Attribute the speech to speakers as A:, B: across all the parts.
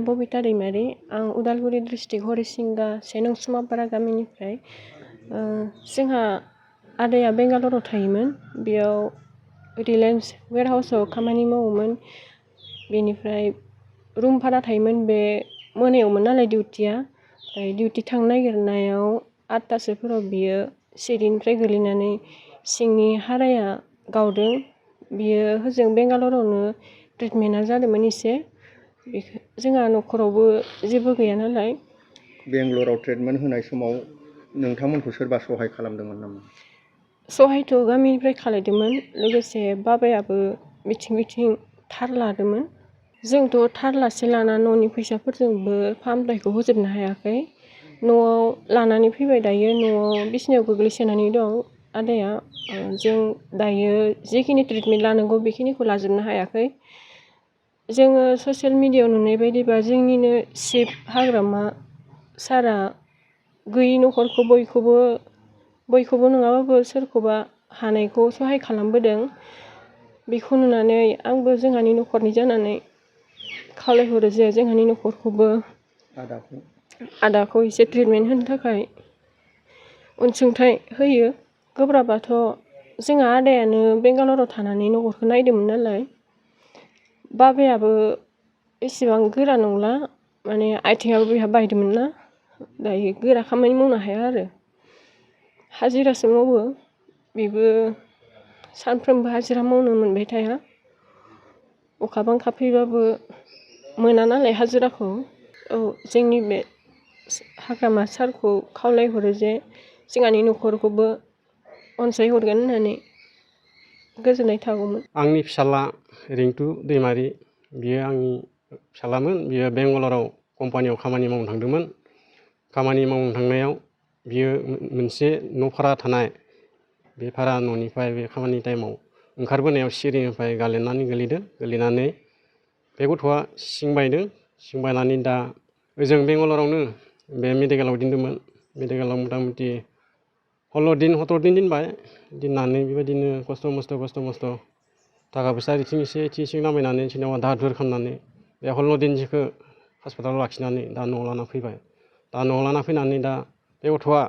A: बबिता दैमारि आं उदालगुरि डिस्ट्रिक्ट हरिसिंगा सेनं सुमापारा गामिनिफ्राय जोंहा आदाया बेंगालराव थायोमोन बेयाव रिलायन्स वेरहाउसाव खामानि मावोमोन बेनिफ्राय रुम भारा थायोमोन बे मोनायावमोन नालाय डिउटिया ओमफ्राय डिउटि थांनो नागिरनायाव 8टासोफोराव बियो सिरिनिफ्राय गोलैनानै सिंनि हाराया गावदों बियो होजों बेंगालरावनो ट्रिटमेन्टआ जादोंमोन एसे बेखौ जोंहा न'खरावबो जेबो गैया नालाय
B: बेंगलराव ट्रिटमेन्ट होनाय समाव नोंथांमोनखौ सोरबा सहाय खालामदोंमोन नामा?
A: सहायथ' गामिनिफ्राय खालायदोंमोन लोगोसे बाबायाबो बिथिं थार लादोंमोन जोंथ' थार लासे लाना न'नि फैसाफोरजोंबो फाहामथायखौ होजोबनो हायाखै न'आव लानानै फैबाय दायो न'आव बिसिनायाव गोग्लैसोनानै दं आदाया जों दायो जेखिनि ट्रिटमेन्ट लानांगौ बेखिनिखौ लाजोबनो हायाखै जोङो ससियेल मिडियायाव नुनाय बायदिबा जोंनिनो चिफ हाग्रामा सारा गैयि न'खरखौ बयखौबो नङाबाबो सोरखौबा हानायखौ सहाय खालामबोदों बेखौ नुनानै आंबो जोंहानि न'खरनि जानानै खावलायहरो जे जोंहानि न'खरखौबो आदाखौ एसे ट्रिटमेन्ट होनो थाखाय अनसुंथाइ होयो गोब्राबाथ' जोंहा आदायानो बेंगालराव थानानै न'खरखौ नायदोंमोन नालाय बाबायाबो एसेबां गोरा नंला माने आथिङाबो बेहा बायदोंमोन ना दायो गोरा खामानि मावनो हाया आरो हाजिरासो मावो बेबो सानफ्रोमबो हाजिरा मावनो मोनबाय थाया अखा बांखा फैबाबो मोना नालाय हाजिराखौ जोंनि बे हाग्रामा सारखौ खावलायहरो जे जोंहानि न'खरखौबो अनसायहरगोन होननानै गोजोननाय थागौमोन।
C: आंनि फिसाला रिंटु दैमारि बियो आंनि फिसालामोन बियो बेंगालराव कम्पानियाव खामानि मावनो थांदोंमोन खामानि मावनो थांनायाव बियो मोनसे न' भारा थानाय बे भारा न'निफ्राय बे खामानि टाइमाव ओंखारबोनायाव सिरिनिफ्राय गालिननानै गोलैनानै बे गथ'आ सिं बायनानै दा ओजों बेंगालरावनो बे मेडिकेलाव दोनदोंमोन मेडिकेलाव मथा मथि 17 दिन दोनबाय दोननानै बेबायदिनो खस्थ' मस्थ' थाखा फैसा इथिं नामायनानै सोरनाव दाहार दुहार खालामनानै बे 16 दिनसोखौ हस्पिटालाव लाखिनानै दा न'आव लाना फैबाय दा न'आव लाना फैनानै दा बे गथ'आ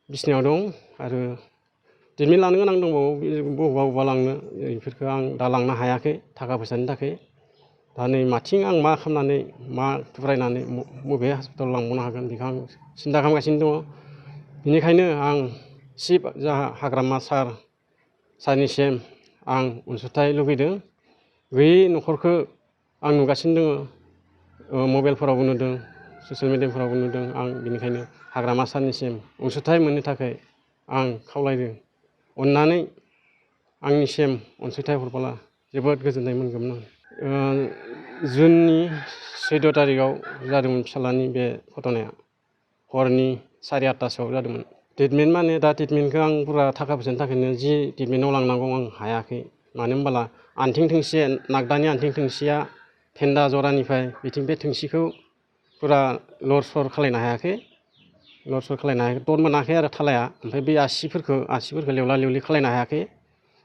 C: बिसिनायाव दं आरो ट्रिटमेन्ट लानो गोनां दंबावो बबेबा लांनो बेफोरखौ आं दा लांनो हायाखै थाखा फैसानि थाखाय दा नै माथिं आं मा खालामनानै मा फरायनानै बबे हस्पिटालाव लांबावनो हागोन बेखौ आं सिन्था खालामगासिनो दङ बेनिखायनो आं चिफ हाग्रामा सारनिसिम आं अनसुंथाइ लुबैदों गैयै न'खरखौ आं नुगासिनो दङ मबाइलफोरावबो नुदों ससियेल मिडियाफोरावबो नुदों आं बेनिखायनो हाग्रामा सारनिसिम अनसुंथाइ मोननो थाखाय आं खावलायदों अननानै आंनिसिम अनसुंथाइ हरबोला जोबोद गोजोननाय मोनगौमोन आं जुननि 14 थारिखआव जादोंमोन फिसालानि बे घटनाया हरनि 8:30 जादोंमोन ट्रिटमेन्ट माने दा ट्रिटमेन्टखौ आं पुरा थाखा फैसानि थाखायनो जि ट्रिटमेन्टआव लांनांगौ आं हायाखै मानो होनबोला आथिं थोंसे नागदानि आथिं थोंसेया फेन्दा जरानिफ्राय बिथिं बे थोंसेखौ पुरा लर सर खालायनो हायाखै दर मोनाखै आरो थालाया ओमफ्राय बे आसिफोरखौ लेवला लेवलि खालायनो हायाखै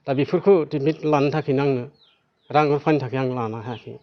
C: दा बेफोरखौ ट्रिटमेन्ट लानो थाखायनो आंनो रां रुफानि थाखाय आं लानो हायाखै